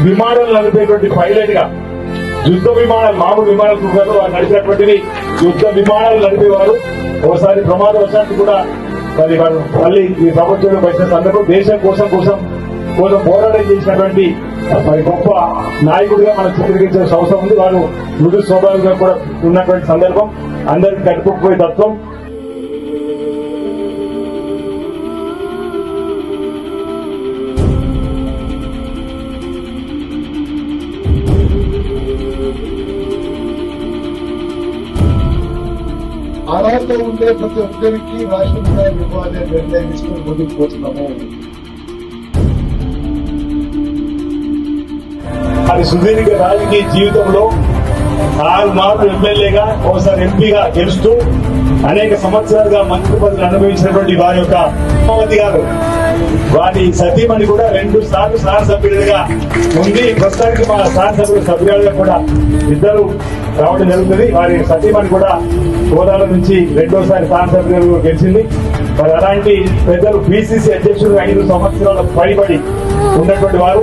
విమానాలు నడిపేటువంటి పైలట్ గా యుద్ధ విమానాలు మామూలు విమానాలు నడిచినటువంటివి యుద్ధ విమానాలు నడిపేవారు. ఒకసారి ప్రమాదవశాత్తు కూడా మరి మళ్ళీ ఈ ప్రభుత్వంలో వచ్చిన సందర్భం దేశం కోసం పోరాటం చేసినటువంటి మరి గొప్ప నాయకుడిగా మనం చిత్రీకరించాల్సిన అవసరం ఉంది. వారు మృదు స్వభావంగా కూడా ఉన్నటువంటి సందర్భం, అందరికి కట్టుకుపోయే తత్వం. అర్హత ఉండే ప్రతి ఒక్కరికి రాష్ట్రం ఇవ్వాలి నిర్ణయం తీసుకుని ముందుకు పోతున్నాము. అది సుదీర్ఘ రాజకీయ జీవితంలో 6 మార్లు ఎమ్మెల్యేగా ఒకసారి ఎంపీగా గెలుస్తూ అనేక సంవత్సరాలుగా మంత్రి పదవులు అనుభవించినటువంటి వారి యొక్క పద్మావతి గారు వారి సతీమణి కూడా 2 సార్లు శాసనసభ్యులుగా ఉంది. ప్రస్తుతానికి మా శాసనసభ్యుల సభ్యులుగా కూడా ఇద్దరు రావడం జరుగుతుంది. వారి సతీమణి కూడా హోదాల నుంచి 2వ శాసనసభ్యులు గెలిచింది. మరి అలాంటి పెద్దలు పిసిసి అధ్యక్షుడు 5 సంవత్సరాల పైబడి ఉన్నటువంటి వారు